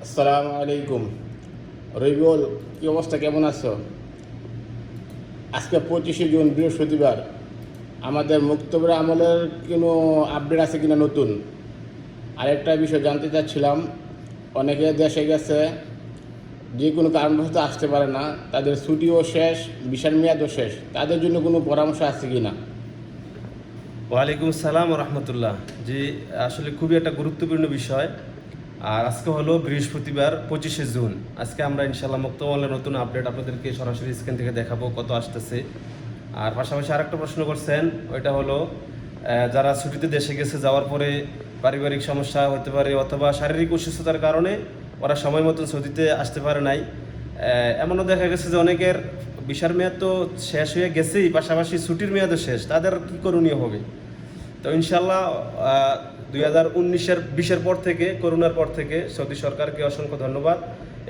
আসসালামু আলাইকুম। রবিউল, কি অবস্থা, কেমন আছো? আজকে 25শে জুন, বৃহস্পতিবার। আমাদের মুক্তবর আমলের কোনো আপডেট আছে কিনা নতুন? আরেকটা বিষয় জানতে চাচ্ছিলাম, অনেকে দেশে গেছে, যে কোনো কারণবশত আসতে পারে না, তাদের ছুটিও শেষ, ভিসার মেয়াদও শেষ, তাদের জন্য কোনো পরামর্শ আছে কিনা? ওয়ালাইকুম সালাম রহমতুল্লাহ। জি, আসলে খুবই একটা গুরুত্বপূর্ণ বিষয়। আর আজকে হলো বৃহস্পতিবার 25শে জুন। আজকে আমরা ইনশাল্লাহ মুক্তমহলের নতুন আপডেট আপনাদেরকে সরাসরি স্ক্রিন থেকে দেখাবো কত আসতেছে। আর পাশাপাশি আরেকটা প্রশ্ন করছেন, ওইটা হলো যারা ছুটিতে দেশে গেছে, যাওয়ার পরে পারিবারিক সমস্যা হতে পারে অথবা শারীরিক অসুস্থতার কারণে ওরা সময় মতন সৌদিতে আসতে পারে নাই। এমনও দেখা গেছে যে অনেকের ভিসার মেয়াদ তো শেষ হয়ে গেছেই, পাশাপাশি ছুটির মেয়াদও শেষ, তাদের কী করণীয় হবে? তো ইনশাল্লাহ 2019-20 পর থেকে, করোনার পর থেকে সৌদি সরকারকে অসংখ্য ধন্যবাদ।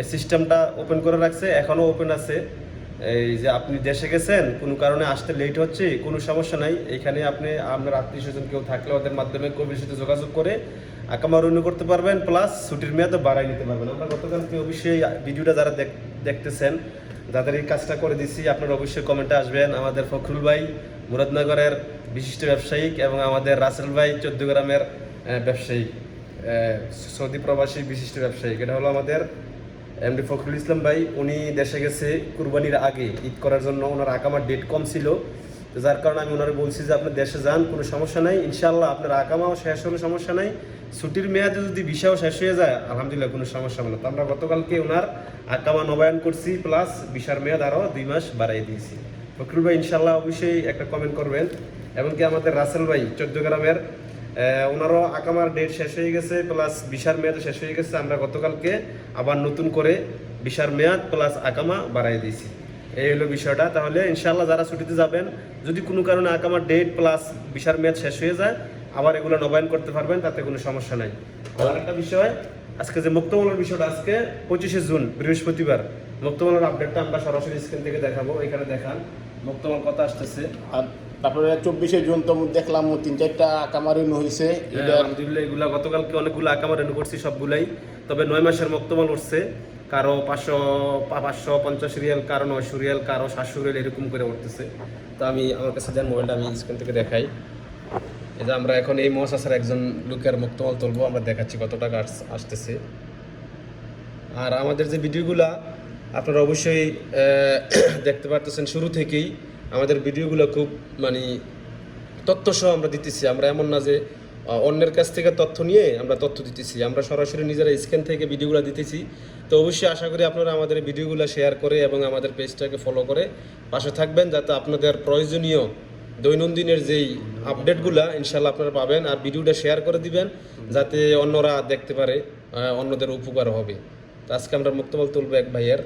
এই সিস্টেমটা ওপেন করে রাখছে, এখনও ওপেন আছে। এই যে আপনি দেশে গেছেন, কোনো কারণে আসতে লেট হচ্ছে, কোনো সমস্যা নাই। এইখানে আপনি আপনার আত্মীয় স্বজন কেউ থাকলে ওদের মাধ্যমে কবির সাথে যোগাযোগ করে আকামা রিনিউ করতে পারবেন, প্লাস ছুটির মেয়াদও বাড়াই নিতে পারবেন। আমরা গতকালকে অবশ্যই ভিডিওটা যারা দেখতেছেন, যাদের এই কাজটা করে দিচ্ছি, আপনারা অবশ্যই কমেন্টে আসবেন। আমাদের ফখরুল ভাই মুরাদনগরের বিশিষ্ট ব্যবসায়িক এবং আমাদের রাসেল ভাই 14 গ্রামের ব্যবসায়িক, সৌদি প্রবাসী বিশিষ্ট ব্যবসায়িক। এটা হলো আমাদের এমডি ফখরুল ইসলাম ভাই। উনি দেশে গেছে কুরবানির আগে ঈদ করার জন্য, ওনার আকামার ডেট কম ছিল, তো যার কারণে আমি ওনারা বলছি যে আপনি দেশে যান, কোনো সমস্যা নাই, ইনশাল্লাহ আপনার আকামাও শেষ হলে সমস্যা নাই, ছুটির মেয়াদে যদি ভিসাও শেষ হয়ে যায় আলহামদুলিল্লাহ কোনো সমস্যা হবে না। তো আমরা গতকালকে ওনার আকামা নবায়ন করছি, প্লাস ভিসার মেয়াদ আরও 2 মাস বাড়াই দিয়েছি। ফখরুল ভাই ইনশাল্লাহ অবশ্যই একটা কমেন্ট করবেন। এমনকি আমাদের রাসেল ভাই 14 গ্রামের, ওনারও আকামার ডেট শেষ হয়ে গেছে, প্লাস ভিসার মেয়াদও শেষ হয়ে গেছে। আমরা গতকালকে আবার নতুন করে ভিসার মেয়াদ প্লাস আকামা বাড়াই দিয়েছি। এই হলো বিষয়টা। তাহলে ইনশাল্লাহ যারা ছুটিতে যাবেন, যদি কোনো কারণে আকামার ডেট প্লাস ভিসার মেয়াদ শেষ হয়ে যায়, আবার এগুলো নবায়ন করতে পারবেন, তাতে কোনো সমস্যা নাই। আর একটা বিষয়, আজকে যে মুক্তমহলের বিষয়টা, আজকে 25শে জুন বৃহস্পতিবার, মুক্তমহলের আপডেটটা আমরা সরাসরি স্ক্রিন থেকে দেখাবো। এখানে দেখান মুক্তমহল কত আসতেছে। আর তারপরে 24শে জুন তো দেখলাম 3-4টা আকামা রিনিউ হয়েছে। আলহামদুলিল্লাহ, এগুলা গতকালকে অনেকগুলো আকামা রেনু করছি সবগুলাই। তবে 9 মাসের মুক্তমহল উঠছে, কারো 550 রিয়াল, কারো 900 রিয়াল, কারো 700 রিয়াল, এরকম করে উঠতেছে। তো আমি আমার কাছে যান মোবাইলটা আমি স্ক্রিন থেকে দেখাই। এই যে আমরা এখন এই মহাসাসের একজন লোকের মুক্তমহল তুলবো, আমরা দেখাচ্ছি কত টাকা আসতেছে। আর আমাদের যে ভিডিওগুলা আপনারা অবশ্যই দেখতে পারতেছেন, শুরু থেকেই আমাদের ভিডিওগুলো খুব মানে তথ্যসহ আমরা দিতেছি। আমরা এমন না যে অন্যের কাছ থেকে তথ্য নিয়ে আমরা তথ্য দিতেছি, আমরা সরাসরি নিজেরা স্ক্যান থেকে ভিডিওগুলো দিতেছি। তো অবশ্যই আশা করি আপনারা আমাদের ভিডিওগুলো শেয়ার করে এবং আমাদের পেজটাকে ফলো করে পাশে থাকবেন, যাতে আপনাদের প্রয়োজনীয় দৈনন্দিনের যেই আপডেটগুলো ইনশাল্লাহ আপনারা পাবেন। আর ভিডিওটা শেয়ার করে দিবেন, যাতে অন্যরা দেখতে পারে, অন্যদের উপকার হবে। তো আজকে আমরা মুক্তমহল তুলব এক ভাইয়ের।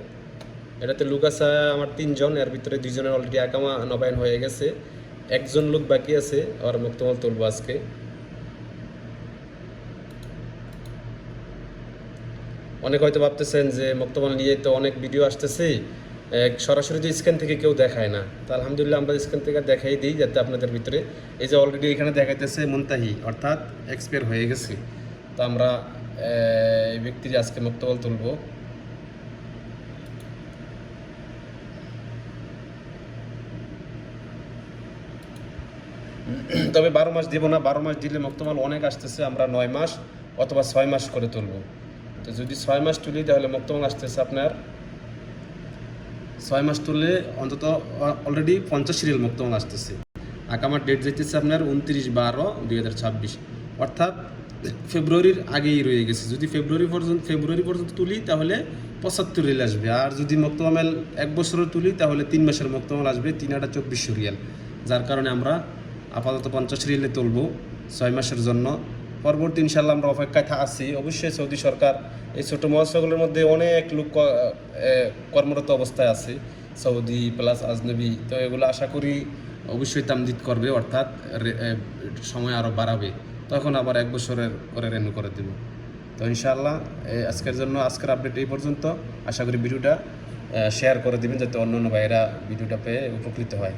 এটাতে লোক আছে আমার 3 জন, এর ভিতরে 2 জনের অলরেডি আকামা নবায়ন হয়ে গেছে, একজন লোক বাকি আছে, আর মুক্তমহল তুলবো আজকে। অনেক হয়তো ভাবতেছেন যে মুক্তমহল নিয়ে তো অনেক ভিডিও আসতেছে, সরাসরি তো স্ক্যান থেকে কেউ দেখায় না। তো আলহামদুলিল্লাহ আমরা স্ক্যান থেকে দেখাই দিই, যাতে আপনাদের ভিতরে এই যে অলরেডি এখানে দেখাইতেছে মুনতাহি, অর্থাৎ এক্সপায়ার হয়ে গেছে। তো আমরা এই ব্যক্তির আজকে মুক্তমহল তুলবো। তবে 12 মাস দিব না, 12 মাস দিলে মুক্তমহল অনেক আসতেছে, আমরা 9 মাস অথবা 6 মাস করে তুলব। তো যদি 6 মাস তুলি তাহলে মুক্তমহল আসতেছে আপনার 6 মাস তুললে অন্তত অলরেডি 50 রিয়াল মুক্তমহল আসতেছে। আকামার ডেট যেতেছে আপনার 29/12/2026, অর্থাৎ ফেব্রুয়ারির আগেই রয়ে গেছে। যদি ফেব্রুয়ারি পর্যন্ত তুলি তাহলে 75 রিয়াল আসবে। আর যদি মুক্তমহল 1 বছরের তুলি তাহলে 3 মাসের মুক্তমহল আসবে 3/2400 রিয়াল। যার কারণে আমরা আপাতত 50 রিয়ালে তুলব 6 মাসের জন্য। পরবর্তী ইনশাল্লাহ আমরা অপেক্ষায় আছি। অবশ্যই সৌদি সরকার এই ছোটো মহাসাগরের মধ্যে অনেক লোক কর্মরত অবস্থায় আছে, সৌদি প্লাস আজনবী। তো এগুলো আশা করি অবশ্যই তামদিদ করবে, অর্থাৎ সময় আরও বাড়াবে, তখন আবার 1 বছরের করে রেনু করে দেব। তো ইনশাআল্লাহ আজকের আপডেট এই পর্যন্ত। আশা করি ভিডিওটা শেয়ার করে দেবেন, যাতে অন্য ভাইয়েরা ভিডিওটা পেয়ে উপকৃত হয়।